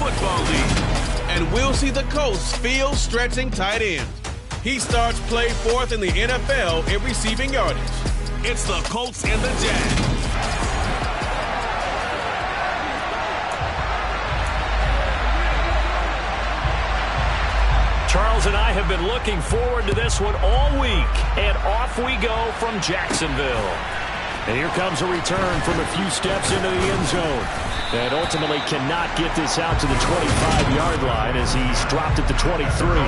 Football League. And we'll see the Colts field stretching tight ends. He starts play fourth in the NFL in receiving yardage. It's the Colts and the Jags. Charles and I have been looking forward to this one all week. And off we go from Jacksonville. And here comes a return from a few steps into the end zone. And ultimately cannot get this out to the 25-yard line as he's dropped at the 23.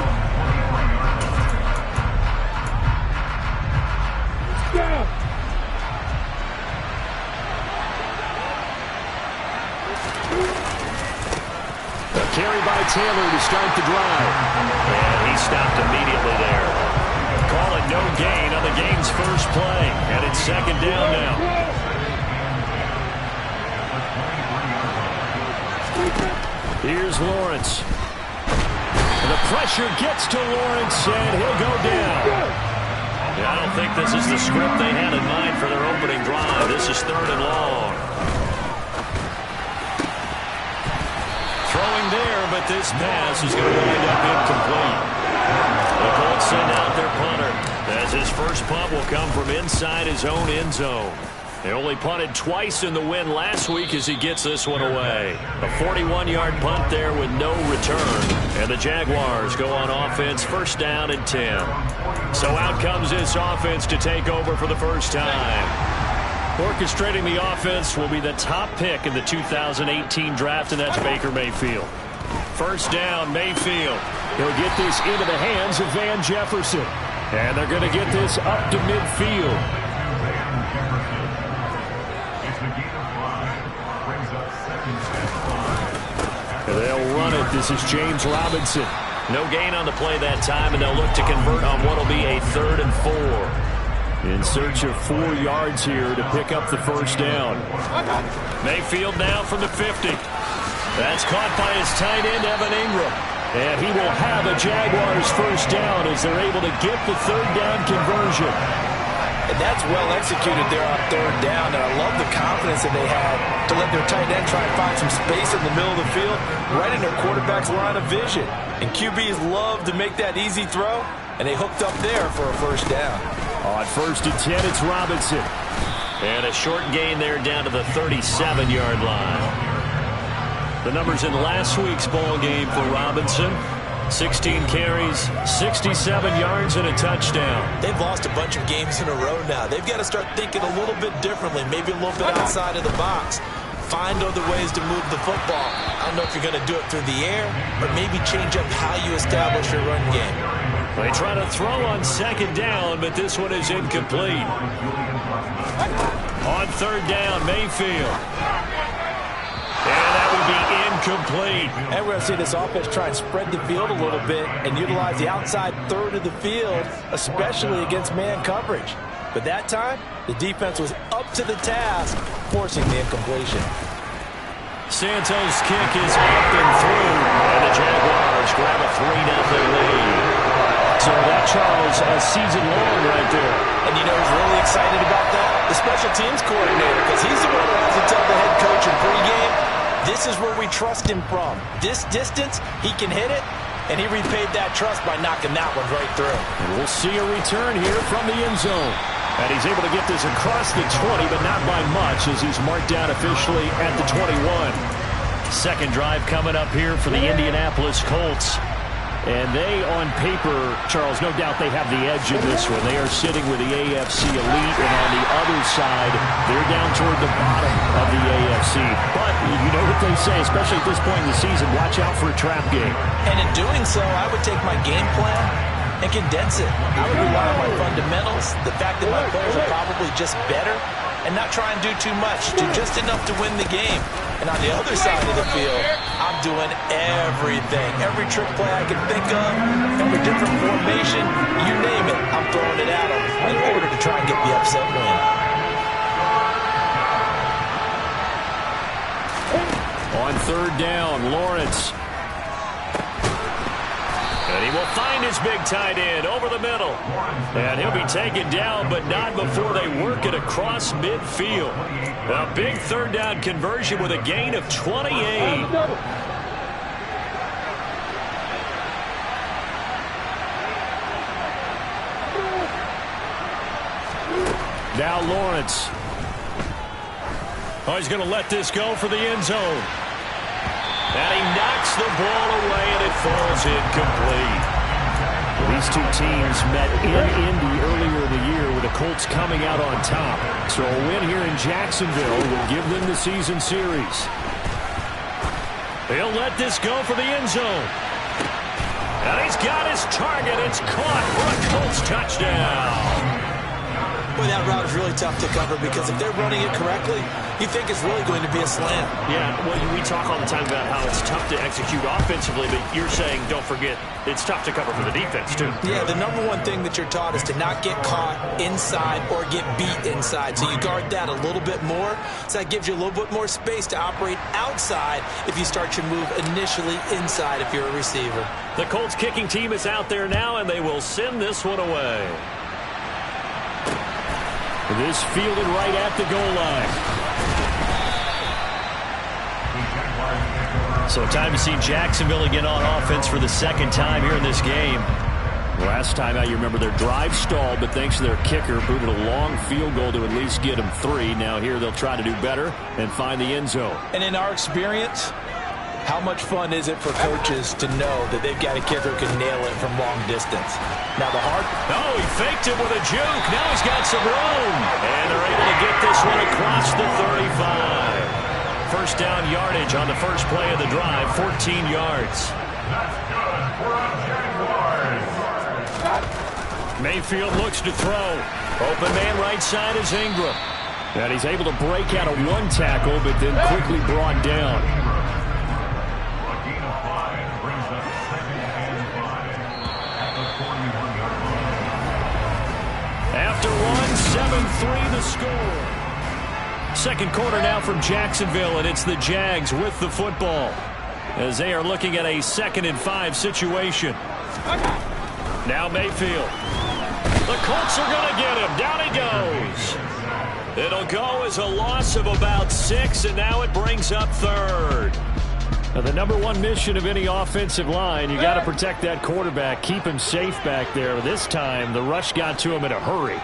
A carry by Taylor to start the drive. And he stopped immediately there. Call it no gain on the game's first play. And it's second down now. Here's Lawrence. And the pressure gets to Lawrence, and he'll go down. Yeah, I don't think this is the script they had in mind for their opening drive. This is third and long. Throwing there, but this pass is going to wind up incomplete. The Colts send out their punter, as his first punt will come from inside his own end zone. They only punted twice in the win last week as he gets this one away. A 41-yard punt there with no return. And the Jaguars go on offense, first down and 10. So out comes this offense to take over for the first time. Orchestrating the offense will be the top pick in the 2018 draft, and that's Baker Mayfield. First down, Mayfield. He'll get this into the hands of Van Jefferson. And they're going to get this up to midfield. They'll run it. This is James Robinson. No gain on the play that time, and they'll look to convert on what will be a 3rd and 4. In search of 4 yards here to pick up the first down. Mayfield now from the 50. That's caught by his tight end, Evan Ingram. And he will have a Jaguars first down as they're able to get the 3rd down conversion. And that's well executed there on 3rd down. And I love the confidence that they had to let their tight end try and find some space in the middle of the field, right in their quarterback's line of vision. And QBs love to make that easy throw, and they hooked up there for a first down. On 1st and 10, it's Robinson. And a short gain there down to the 37-yard line. The numbers in last week's ball game for Robinson. 16 carries, 67 yards, and a touchdown. They've lost a bunch of games in a row now. They've got to start thinking a little bit differently, maybe a little bit outside of the box. Find other ways to move the football. I don't know if you're going to do it through the air or maybe change up how you establish your run game. They try to throw on 2nd down, but this one is incomplete. On 3rd down, Mayfield. And that would be incomplete. And we're going to see this offense try and spread the field a little bit and utilize the outside 3rd of the field, especially against man coverage. But that time, the defense was up to the task, forcing the incompletion. Santos' kick is up and through, and the Jaguars grab a 3-0 lead. So that, Charles, a season long right there. And you know who's really excited about that? The special teams coordinator, because he's the one who has to tell the head coach in pregame, this is where we trust him from. This distance, he can hit it, and he repaid that trust by knocking that one right through. And we'll see a return here from the end zone. And he's able to get this across the 20, but not by much as he's marked down officially at the 21. Second drive coming up here for the Indianapolis Colts. And they, on paper, Charles, no doubt they have the edge in this one. They are sitting with the AFC elite, and on the other side, they're down toward the bottom of the AFC. But you know what they say, especially at this point in the season, watch out for a trap game. And in doing so, I would take my game plan and condense it. I would rely on my fundamentals, the fact that my players are probably just better, and not try and do too much, do just enough to win the game. And on the other side of the field, I'm doing everything. Every trick play I can think of, every different formation, you name it, I'm throwing it at them in order to try and get the upset win. On 3rd down, Lawrence. And he will find his big tight end over the middle. And he'll be taken down, but not before they work it across midfield. A big 3rd down conversion with a gain of 28. Now Lawrence. Oh, he's going to let this go for the end zone. And he knocks the ball away, and it falls incomplete. These two teams met in Indy earlier in the year with the Colts coming out on top. So a win here in Jacksonville will give them the season series. He'll let this go for the end zone. And he's got his target. It's caught for a Colts touchdown. Boy, that route is really tough to cover because if they're running it correctly, you think it's really going to be a slam. Yeah, well, we talk all the time about how it's tough to execute offensively, but you're saying, don't forget, it's tough to cover for the defense, too. Yeah, the number one thing that you're taught is to not get caught inside or get beat inside. So you guard that a little bit more. So that gives you a little bit more space to operate outside if you start your move initially inside if you're a receiver. The Colts kicking team is out there now, and they will send this one away. This fielded right at the goal line. So time to see Jacksonville again on offense for the second time here in this game. Last time out, you remember their drive stalled, but thanks to their kicker, booted a long field goal to at least get them 3. Now here they'll try to do better and find the end zone. And in our experience, how much fun is it for coaches to know that they've got a kicker who can nail it from long distance? Now the hard... Oh, he faked it with a juke. Now he's got some room. And they're able to get this one across the 35. First down yardage on the first play of the drive, 14 yards. Mayfield looks to throw. Open man right side is Ingram. And he's able to break out of one tackle, but then quickly brought down. After one, 7-3 the score. Second quarter now from Jacksonville, and it's the Jags with the football as they are looking at a 2nd and 5 situation. Now Mayfield. The Colts are going to get him. Down he goes. It'll go as a loss of about 6, and now it brings up 3rd. Now, the number one mission of any offensive line, you got to protect that quarterback, keep him safe back there. This time, the rush got to him in a hurry.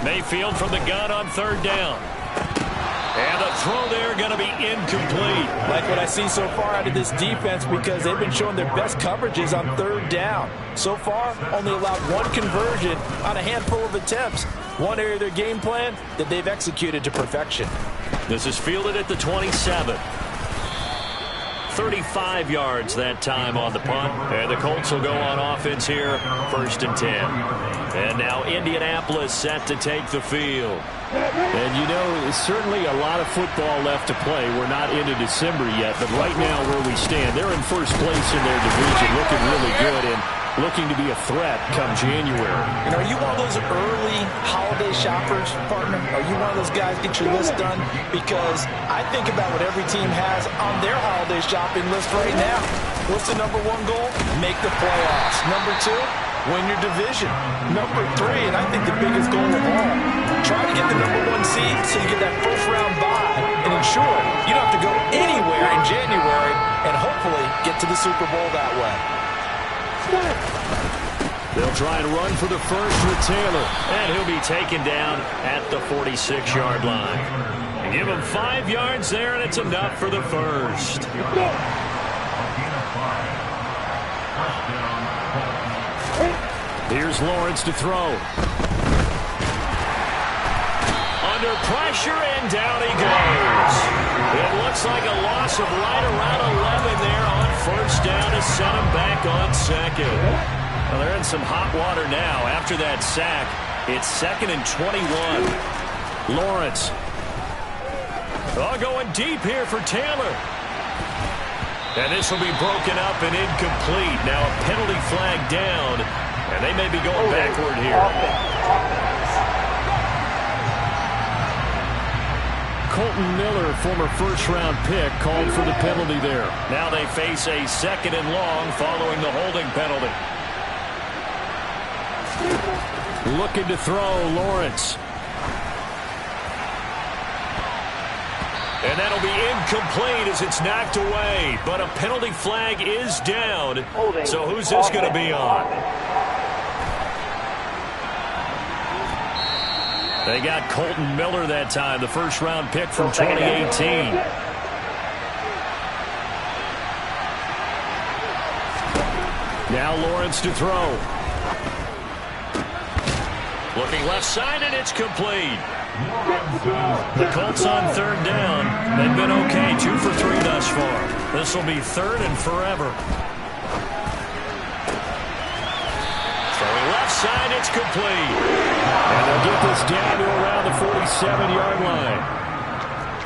Mayfield from the gun on 3rd down. And the throw there going to be incomplete. Like what I see so far out of this defense because they've been showing their best coverages on 3rd down. So far, only allowed 1 conversion on a handful of attempts. One area of their game plan that they've executed to perfection. This is fielded at the 27. 35 yards that time on the punt. And the Colts will go on offense here, 1st and 10. And now Indianapolis set to take the field. And you know, certainly a lot of football left to play. We're not into December yet, but right now where we stand, they're in first place in their division, looking really good and looking to be a threat come January. And are you one of those early holiday shoppers, partner? Are you one of those guys get your list done? Because I think about what every team has on their holiday shopping list right now. What's the number 1 goal? Make the playoffs. Number 2, win your division. Number 3, and I think the biggest goal of all, try to get the number 1 seed so you get that first round bye and ensure you don't have to go anywhere in January and hopefully get to the Super Bowl that way. They'll try and run for the first with Taylor. And he'll be taken down at the 46-yard line. And give him 5 yards there, and it's enough for the first. Here's Lawrence to throw. Under pressure, and down he goes. It looks like a loss of right around 11 there on first down to set him back on 2nd. Well, they're in some hot water now. After that sack, it's 2nd and 21. Lawrence. Oh, going deep here for Taylor. And this will be broken up and incomplete. Now a penalty flag down, and they may be going backward here. Colton Miller, former first-round pick, called for the penalty there. Now they face a 2nd and long following the holding penalty. Looking to throw, Lawrence. And that'll be incomplete as it's knocked away. But a penalty flag is down. So who's this going to be on? They got Colton Miller that time, the first-round pick from 2018. Now Lawrence to throw. Looking left side, and it's complete. The Colts on third down. They've been okay, 2 for 3 thus far. This will be third and forever. Throwing left side, it's complete. And they'll get this down to around the 47-yard line.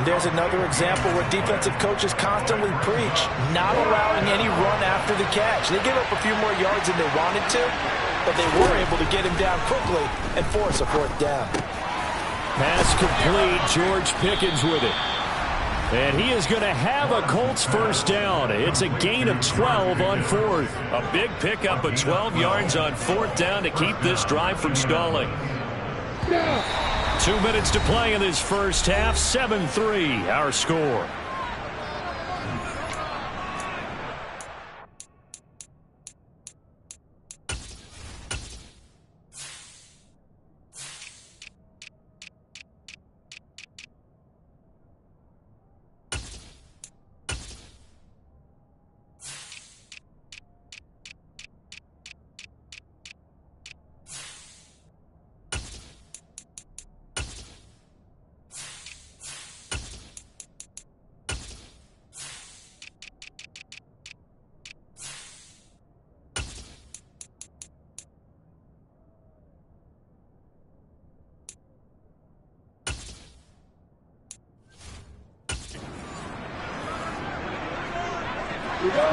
There's another example where defensive coaches constantly preach, not allowing any run after the catch. They gave up a few more yards than they wanted to, but they were able to get him down quickly and force a fourth down. Pass complete. George Pickens with it. And he is going to have a Colts first down. It's a gain of 12 on fourth. A big pickup of 12 yards on fourth down to keep this drive from stalling. 2 minutes to play in this first half. 7-3 our score.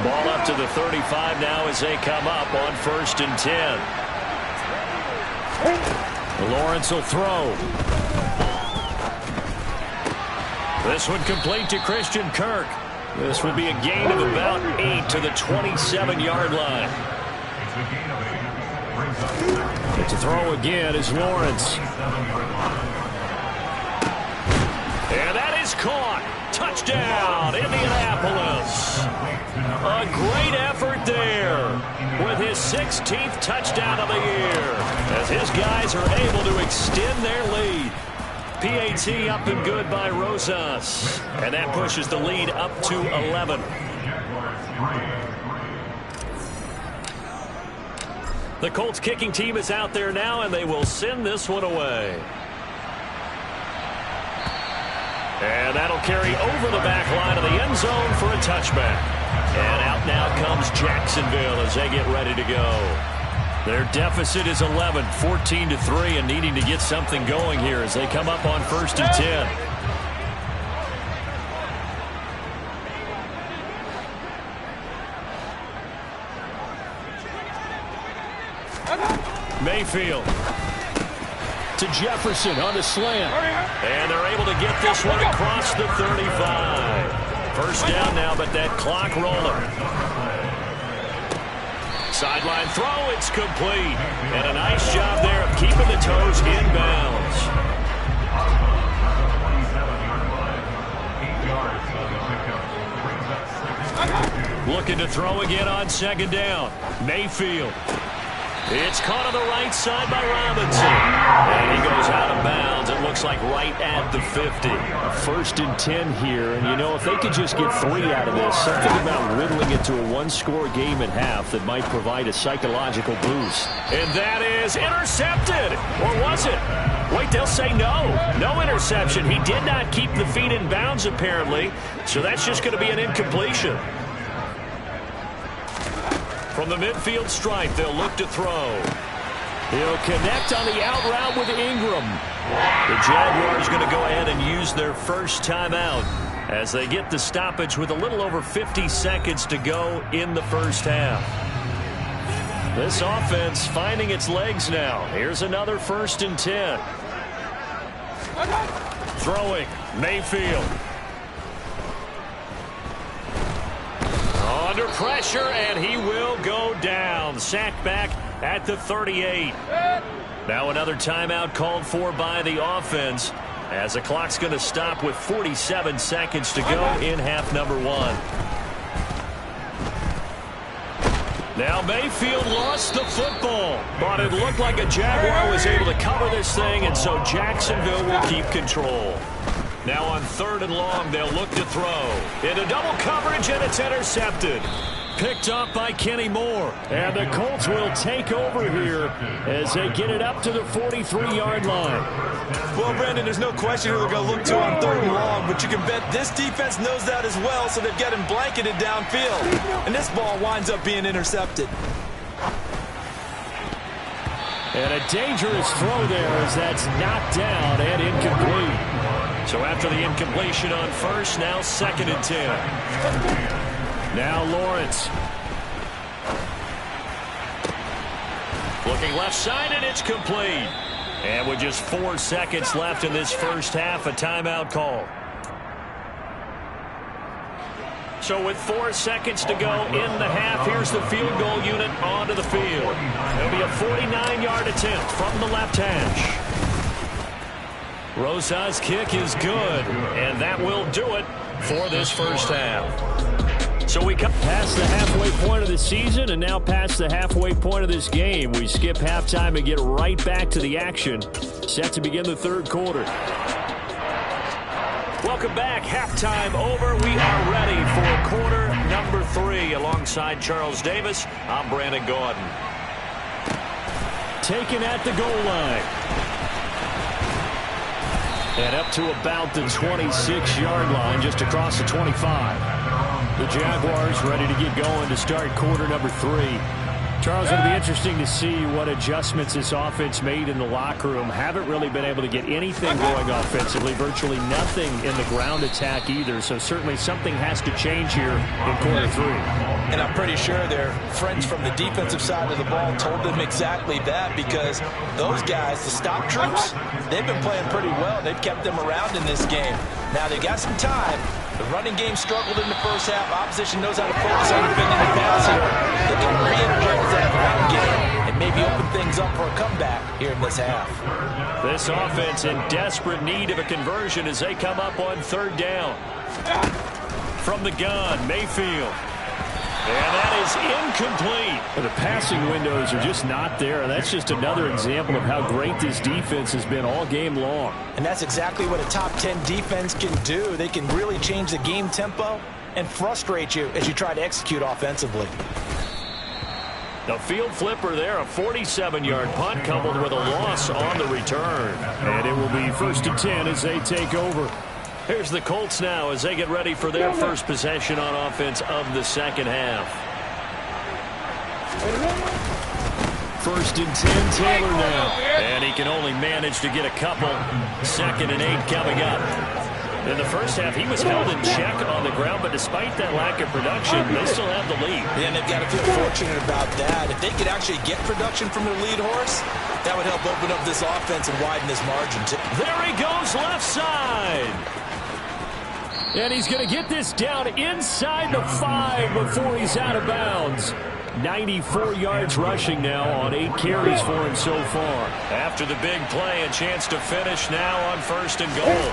Ball up to the 35 now as they come up on 1st and 10. Lawrence will throw. This one complete to Christian Kirk. This would be a gain of about 8 to the 27-yard line. But to throw again is Lawrence. And that is caught. Touchdown, Indianapolis. A great effort there with his 16th touchdown of the year as his guys are able to extend their lead. PAT up and good by Rosas. And that pushes the lead up to 11. The Colts kicking team is out there now, and they will send this one away. And that'll carry over the back line of the end zone for a touchback. And out now comes Jacksonville as they get ready to go. Their deficit is 11, 14-3, and needing to get something going here as they come up on 1st and 10. Mayfield to Jefferson on the slant. And they're able to get this one across the 35. First down now, but that clock rolling. Sideline throw, it's complete. And a nice job there of keeping the toes inbounds. Looking to throw again on 2nd down. Mayfield. It's caught on the right side by Robinson. And he goes out of bounds. It looks like right at the 50. 1st and 10 here. And, you know, if they could just get 3 out of this, something about whittling it to a 1-score game at half that might provide a psychological boost. And that is intercepted. Or was it? Wait, they'll say no. No interception. He did not keep the feet in bounds, apparently. So that's just going to be an incompletion. From the midfield stripe, they'll look to throw. He'll connect on the out route with Ingram. The Jaguars going to go ahead and use their first timeout as they get the stoppage with a little over 50 seconds to go in the first half. This offense finding its legs now. Here's another 1st and 10. Throwing, Mayfield. Under pressure, and he will go down. Sacked back at the 38. Now another timeout called for by the offense as the clock's going to stop with 47 seconds to go in half number 1. Now Mayfield lost the football, but it looked like a Jaguar was able to cover this thing, and so Jacksonville will keep control. Now on 3rd and long, they'll look to throw. Into double coverage, and it's intercepted. Picked up by Kenny Moore. And the Colts will take over here as they get it up to the 43-yard line. Well, Brandon, there's no question who they're going to look to on 3rd and long, but you can bet this defense knows that as well, so they've got him blanketed downfield. And this ball winds up being intercepted. And a dangerous throw there as that's knocked down and incomplete. So after the incompletion on 1st, now 2nd and 10. Now Lawrence. Looking left side, and it's complete. And with just 4 seconds left in this first half, a timeout call. So with 4 seconds to go in the half, here's the field goal unit onto the field. It'll be a 49-yard attempt from the left hash. Rosa's kick is good, and that will do it for this first half. So we come past the halfway point of the season and now past the halfway point of this game. We skip halftime and get right back to the action. Set to begin the 3rd quarter. Welcome back. Halftime over. We are ready for quarter number 3. Alongside Charles Davis, I'm Brandon Gaudin. Taken at the goal line. And up to about the 26-yard line, just across the 25. The Jaguars ready to get going to start quarter number 3. Charles, it'll be interesting to see what adjustments this offense made in the locker room. Haven't really been able to get anything going offensively. Virtually nothing in the ground attack either. So certainly something has to change here in quarter 3. And I'm pretty sure their friends from the defensive side of the ball told them exactly that, because those guys, the stop troops, they've been playing pretty well. They've kept them around in this game. Now they got some time. The running game struggled in the first half. Opposition knows how to focus on defending the pass here. They can re-energize that run game and maybe open things up for a comeback here in this half. This offense in desperate need of a conversion as they come up on 3rd down. From the gun, Mayfield. And that is incomplete. The passing windows are just not there. And that's just another example of how great this defense has been all game long. And that's exactly what a top 10 defense can do. They can really change the game tempo and frustrate you as you try to execute offensively. The field flipper there, a 47-yard punt coupled with a loss on the return. And it will be 1st and 10 as they take over. Here's the Colts now as they get ready for their first possession on offense of the second half. 1st and 10, Taylor now. And he can only manage to get a couple. 2nd and 8 coming up. In the first half, he was held in check on the ground, but despite that lack of production, they still have the lead. Yeah, and they've got to feel fortunate about that. If they could actually get production from their lead horse, that would help open up this offense and widen this margin too. There he goes, left side. And he's going to get this down inside the 5 before he's out of bounds. 94 yards rushing now on 8 carries for him so far. After the big play, a chance to finish now on 1st and goal.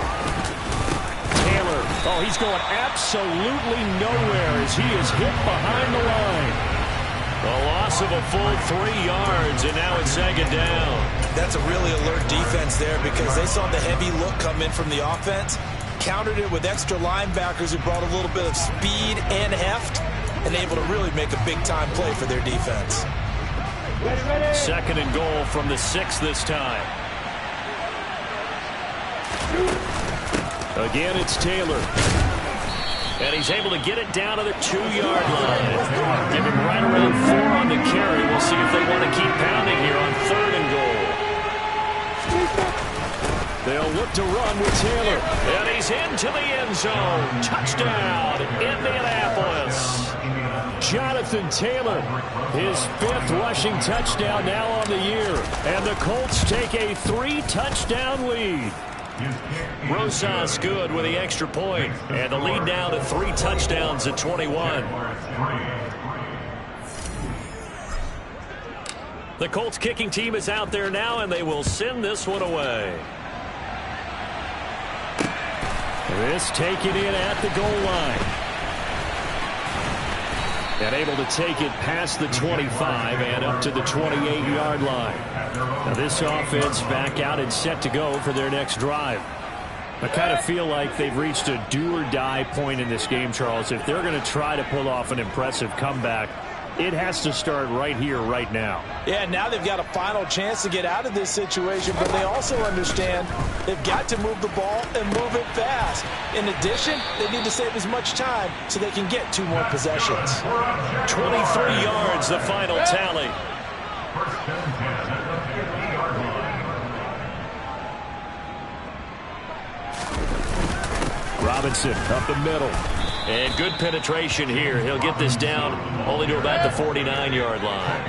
Taylor, oh, he's going absolutely nowhere as he is hit behind the line. A loss of a full 3 yards, and now it's 2nd down. That's a really alert defense there because they saw the heavy look come in from the offense, countered it with extra linebackers who brought a little bit of speed and heft, and able to really make a big-time play for their defense. 2nd and goal from the 6 this time. Again, it's Taylor. And he's able to get it down to the 2-yard line. Give him right around 4 on the carry. We'll see if they want to keep pounding here on 3rd and goal. They'll look to run with Taylor. And he's into the end zone. Touchdown, Indianapolis. Jonathan Taylor, his 5th rushing touchdown now on the year. And the Colts take a 3-touchdown lead. Rosas good with the extra point. And the lead now to 3 touchdowns at 21. The Colts kicking team is out there now, and they will send this one away. This taken in at the goal line. And able to take it past the 25 and up to the 28-yard line. Now this offense back out and set to go for their next drive. I kind of feel like they've reached a do-or-die point in this game, Charles. If they're going to try to pull off an impressive comeback, it has to start right here, right now. Yeah, now they've got a final chance to get out of this situation, but they also understand they've got to move the ball and move it fast. In addition, they need to save as much time so they can get 2 more possessions. 23 yards, the final tally. Robinson up the middle. And good penetration here. He'll get this down only to about the 49-yard line.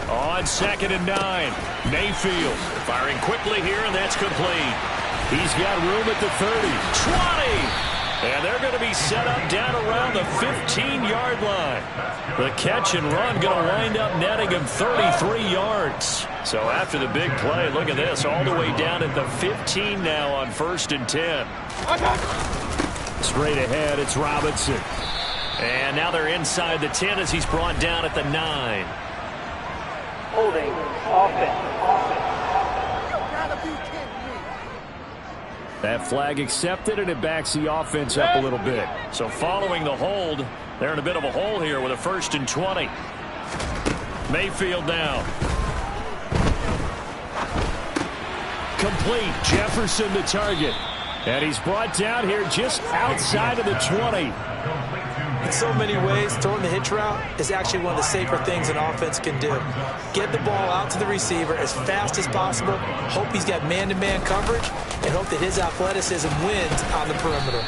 On 2nd and 9. Mayfield firing quickly here, and that's complete. He's got room at the 30. 20. And they're going to be set up down around the 15-yard line. The catch and run going to wind up netting him 33 yards. So after the big play, look at this, all the way down at the 15 now on 1st and 10. Straight ahead, it's Robinson. And now they're inside the 10 as he's brought down at the 9. Holding, offense. That flag accepted, and it backs the offense up a little bit. So following the hold, they're in a bit of a hole here with a 1st and 20. Mayfield now. Complete. Jefferson the target. And he's brought down here just outside of the 20. In so many ways, throwing the hitch route is actually one of the safer things an offense can do. Get the ball out to the receiver as fast as possible, hope he's got man-to-man coverage, and hope that his athleticism wins on the perimeter.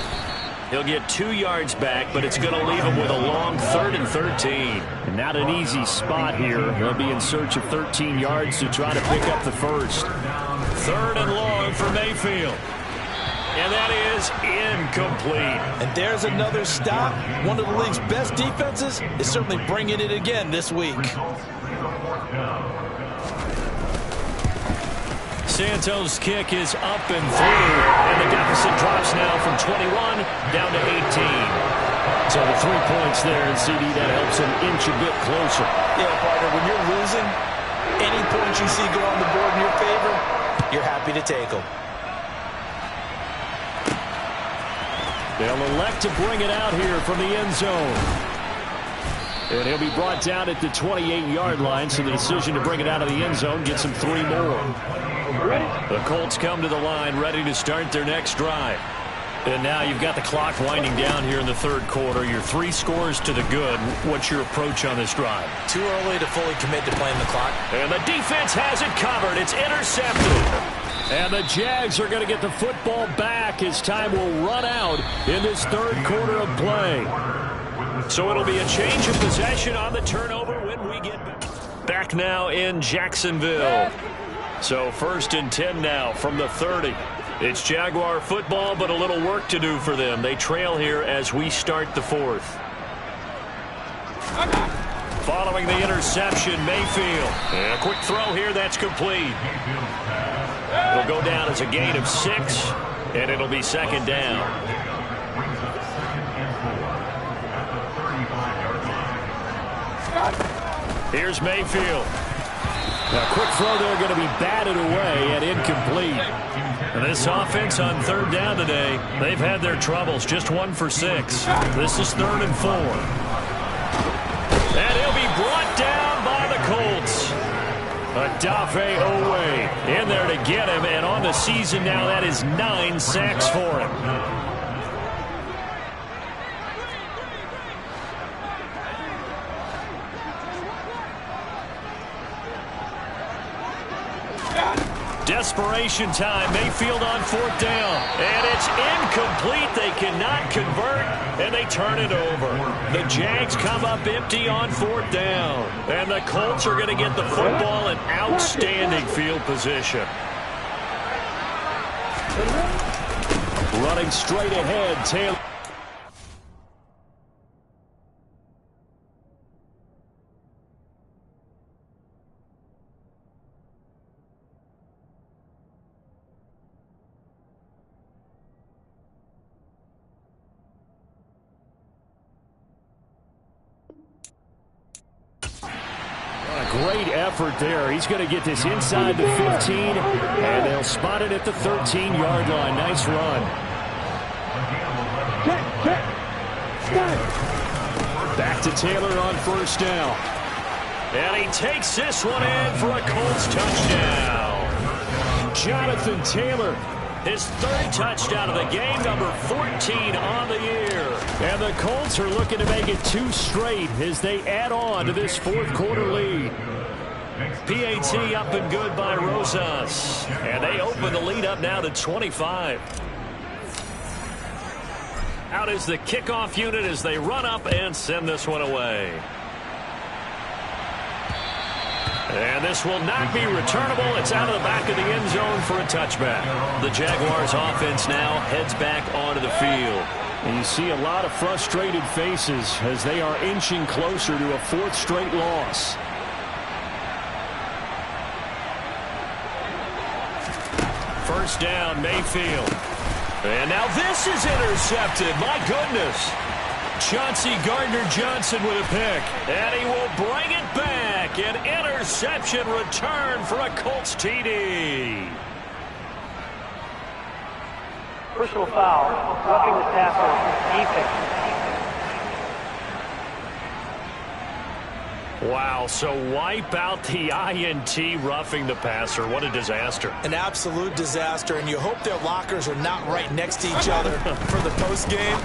He'll get 2 yards back, but it's going to leave him with a long 3rd and 13. And not an easy spot here. They'll be in search of 13 yards to try to pick up the 1st. 3rd and long for Mayfield. And that is incomplete. And there's another stop. One of the league's best defenses is certainly bringing it again this week. Santos' kick is up and through, and the deficit drops now from 21 down to 18. So the 3 points there, and CD, that helps him inch a bit closer. Yeah, partner, when you're losing, any points you see go on the board in your favor, you're happy to take them. They'll elect to bring it out here from the end zone. And he'll be brought down at the 28-yard line, so the decision to bring it out of the end zone gets him 3 more. The Colts come to the line ready to start their next drive. And now you've got the clock winding down here in the 3rd quarter. You're 3 scores to the good. What's your approach on this drive? Too early to fully commit to playing the clock. And the defense has it covered. It's intercepted. And the Jags are going to get the football back as time will run out in this 3rd quarter of play. So it'll be a change of possession on the turnover when we get back now in Jacksonville. So 1st and 10 now from the 30. It's Jaguar football, but a little work to do for them. They trail here as we start the 4th. Following the interception, Mayfield. And a quick throw here that's complete. It'll go down as a gain of 6, and it'll be 2nd down. Here's Mayfield. Now, quick throw there going to be batted away and incomplete. And this offense on 3rd down today, they've had their troubles. Just 1 for 6. This is 3rd and 4. And he'll be brought down by the Colts. Odafe Oweh in there to get him, and on the season now, that is 9 sacks for him. Desperation time. Mayfield on 4th down. And it's incomplete. They cannot convert, and they turn it over. The Jags come up empty on 4th down. And the Colts are going to get the football in outstanding field position. Running straight ahead, Taylor. great effort there. He's going to get this inside the 15, and they'll spot it at the 13-yard line. Nice run. Back to Taylor on first down. And he takes this one in for a Colts touchdown. Jonathan Taylor, his third touchdown of the game, number 14 on the year. And the Colts are looking to make it 2 straight as they add on to this fourth-quarter lead. PAT up and good by Rosas. And they open the lead up now to 25. Out is the kickoff unit as they run up and send this one away. And this will not be returnable. It's out of the back of the end zone for a touchback. The Jaguars offense now heads back onto the field. And you see a lot of frustrated faces as they are inching closer to a 4th straight loss. First down, Mayfield. And now this is intercepted. My goodness. Chauncey Gardner-Johnson with a pick. And he will bring it back. An interception return for a Colts TD. Personal foul. Roughing the passer. Defense. Wow, so wipe out the INT roughing the passer. What a disaster. An absolute disaster, and you hope their lockers are not right next to each other for the postgame.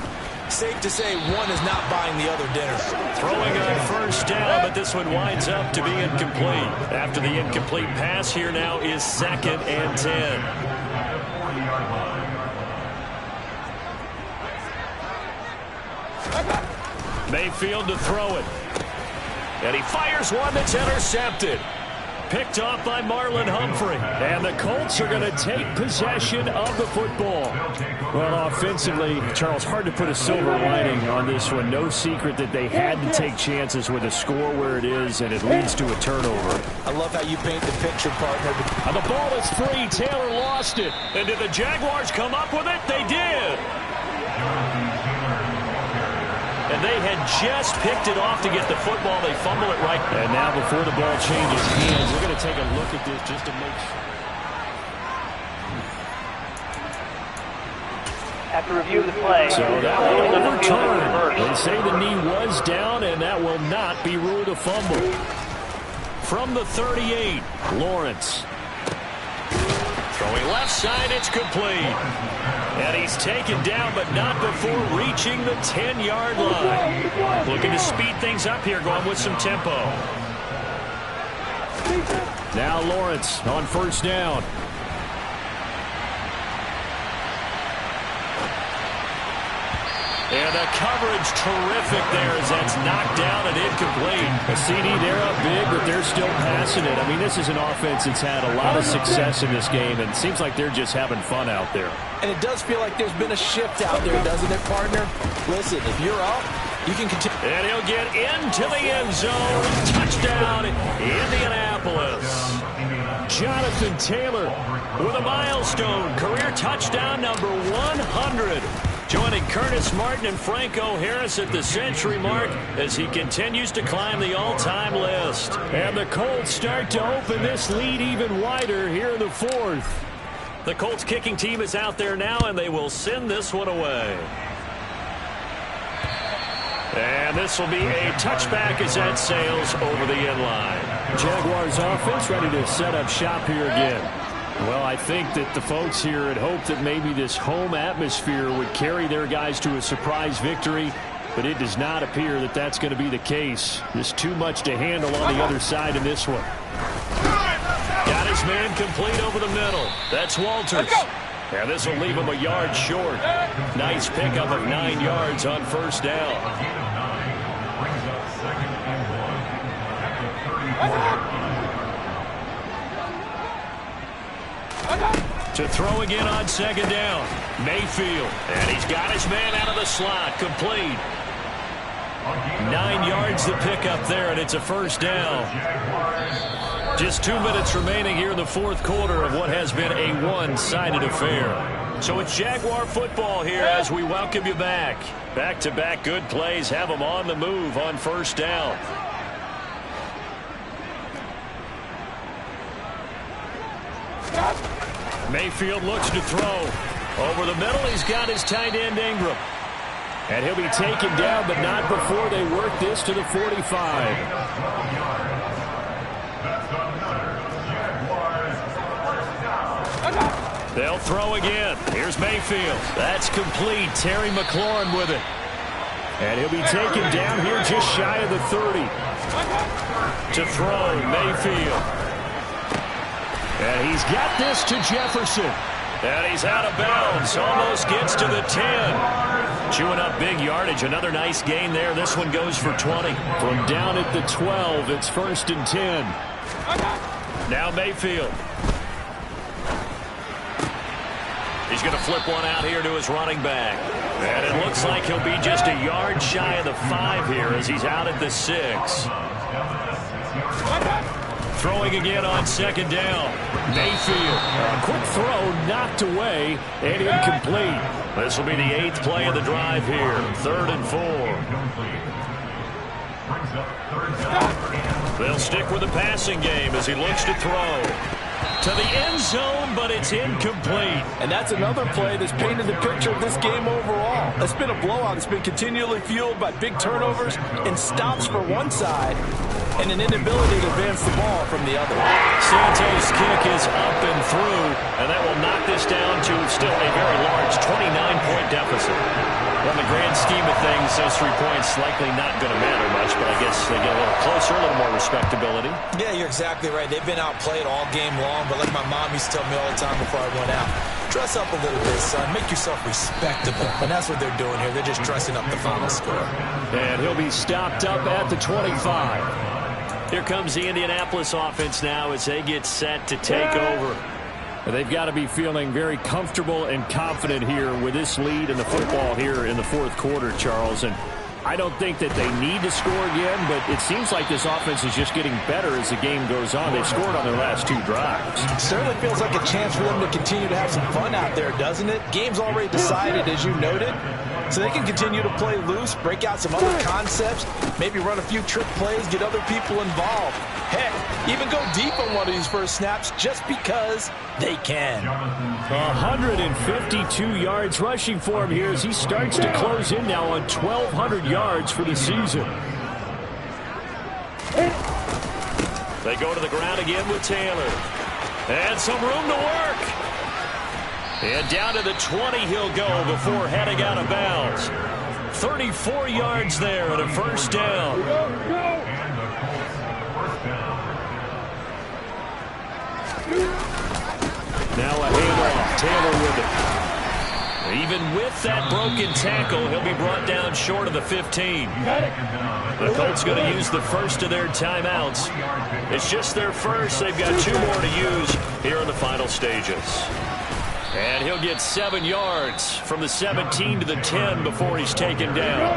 Safe to say one is not buying the other dinner. Throwing on first down, but this one winds up to be incomplete. After the incomplete pass, here now is 2nd and 10. Mayfield to throw it. And he fires one that's intercepted. Picked off by Marlon Humphrey. And the Colts are going to take possession of the football. Well, offensively, Charles, hard to put a silver lining on this one. No secret that they had to take chances with a score where it is, and it leads to a turnover. I love how you paint the picture, partner. And the ball is free. Taylor lost it. And did the Jaguars come up with it? They did. And they had just picked it off to get the football. They fumble it right. And now before the ball changes hands, we're going to take a look at this just to make sure. After review of the play. So that will overturn. They say the knee was down, and that will not be ruled a fumble. From the 38, Lawrence. Throwing left side, it's complete. And he's taken down, but not before reaching the 10-yard line. Looking to speed things up here, going with some tempo. Now Lawrence on first down. And the coverage terrific there as that's knocked down and incomplete. A CD, they're up big, but they're still passing it. I mean, this is an offense that's had a lot of success in this game, and it seems like they're just having fun out there. And it does feel like there's been a shift out there, doesn't it, partner? Listen, if you're up, you can continue. And he'll get into the end zone. Touchdown, Indianapolis. Jonathan Taylor with a milestone. Career touchdown number 100. Joining Curtis Martin and Franco Harris at the century mark as he continues to climb the all-time list. And the Colts start to open this lead even wider here in the 4th. The Colts kicking team is out there now, and they will send this one away. And this will be a touchback as that sails over the end line. Jaguars offense ready to set up shop here again. Well, I think that the folks here had hoped that maybe this home atmosphere would carry their guys to a surprise victory, but it does not appear that that's going to be the case. There's too much to handle on the other side in this one. Got his man complete over the middle. That's Walters. And this will leave him a yard short. Nice pickup of 9 yards on first down. To throw again on second down. Mayfield. And he's got his man out of the slot. Complete. 9 yards the pickup there, and it's a first down. Just 2 minutes remaining here in the 4th quarter of what has been a one-sided affair. So it's Jaguar football here as we welcome you back. Back-to-back good plays have them on the move on first down. Mayfield looks to throw. Over the middle, he's got his tight end Ingram. And he'll be taken down, but not before they work this to the 45. They'll throw again. Here's Mayfield. That's complete. Terry McLaurin with it. And he'll be taken down here just shy of the 30. To throw, Mayfield. And he's got this to Jefferson. And he's out of bounds. Almost gets to the 10. Chewing up big yardage. Another nice gain there. This one goes for 20. From down at the 12, it's 1st and 10. Now Mayfield. He's going to flip one out here to his running back. And it looks like he'll be just a yard shy of the 5 here as he's out at the 6. Throwing again on 2nd down. Mayfield. A quick throw knocked away and incomplete. This will be the 8th play of the drive here. 3rd and 4. They'll stick with the passing game as he looks to throw. To the end zone, but it's incomplete. And that's another play that's painted the picture of this game overall. It's been a blowout. It's been continually fueled by big turnovers and stops for one side and an inability to advance the ball from the other. Santos' kick is up and through, and that will knock this down to still a very large 29-point deficit. Well, in the grand scheme of things, those 3 points likely not going to matter much, but I guess they get a little closer, a little more respectability. Yeah, you're exactly right. They've been outplayed all game long, but like my mom used to tell me all the time before I went out, dress up a little bit, son. Make yourself respectable. And that's what they're doing here. They're just dressing up the final score. And he'll be stopped up at the 25. Here comes the Indianapolis offense now as they get set to take over. They've got to be feeling very comfortable and confident here with this lead in the football here in the 4th quarter, Charles. And I don't think that they need to score again, but it seems like this offense is just getting better as the game goes on. They've scored on their last 2 drives. It certainly feels like a chance for them to continue to have some fun out there, doesn't it? Game's already decided, as you noted. So they can continue to play loose, break out some other concepts, maybe run a few trick plays, get other people involved. Heck, even go deep on one of these first snaps just because they can. 152 yards rushing for him here as he starts to close in now on 1,200 yards for the season. They go to the ground again with Taylor. And some room to work. And down to the 20 he'll go before heading out of bounds. 34 yards there and a 1st down. Now a handoff. Taylor with it. Even with that broken tackle, he'll be brought down short of the 15. The Colts going to use the first of their timeouts. It's just their first. They've got 2 more to use here in the final stages. And he'll get 7 yards from the 17 to the 10 before he's taken down.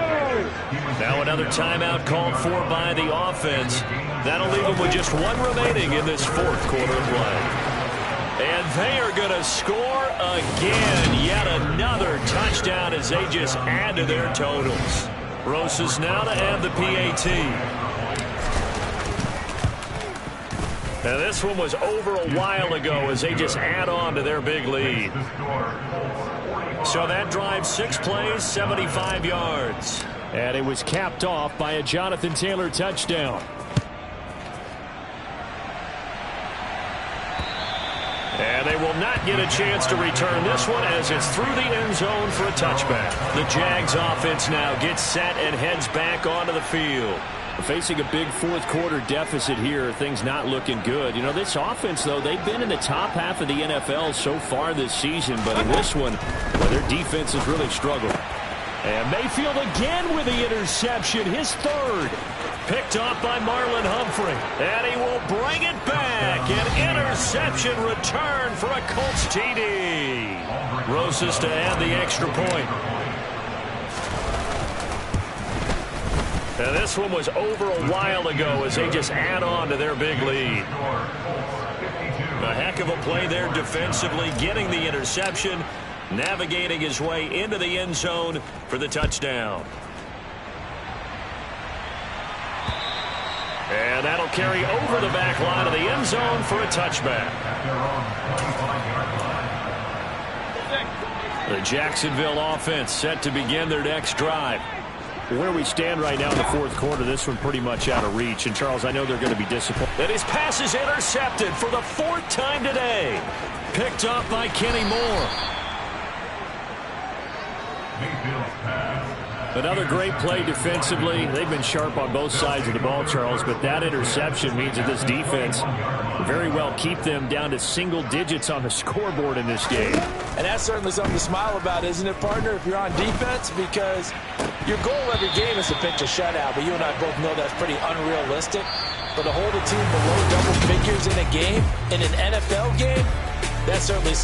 Now another timeout called for by the offense. That'll leave him with just 1 remaining in this 4th quarter of play. And they are going to score again. Yet another touchdown as they just add to their totals. Rosas now to add the PAT. Now this one was over a while ago as they just add on to their big lead. So that drive 6 plays, 75 yards. And it was capped off by a Jonathan Taylor touchdown. And they will not get a chance to return this one as it's through the end zone for a touchback. The Jags offense now gets set and heads back onto the field. Facing a big 4th quarter deficit here, things not looking good. You know, this offense, though, they've been in the top half of the NFL so far this season, but in this one, well, their defense has really struggled. And Mayfield again with the interception, his 3rd. Picked off by Marlon Humphrey. And he will bring it back. An interception return for a Colts TD. Rosas to add the extra point. And this one was over a while ago as they just add on to their big lead. A heck of a play there defensively, getting the interception, navigating his way into the end zone for the touchdown. And that'll carry over the back line of the end zone for a touchback. The Jacksonville offense set to begin their next drive. Where we stand right now in the fourth quarter, this one pretty much out of reach. And, Charles, I know they're going to be disappointed. And his pass is intercepted for the fourth time today. Picked up by Kenny Moore. Another great play defensively. They've been sharp on both sides of the ball, Charles, but that interception means that this defense very well keep them down to single digits on the scoreboard in this game. And that's certainly something to smile about, isn't it, partner, if you're on defense? Because your goal every game is to pitch a shutout, but you and I both know that's pretty unrealistic. But to hold a team below double figures in a game, in an NFL game, that's certainly something.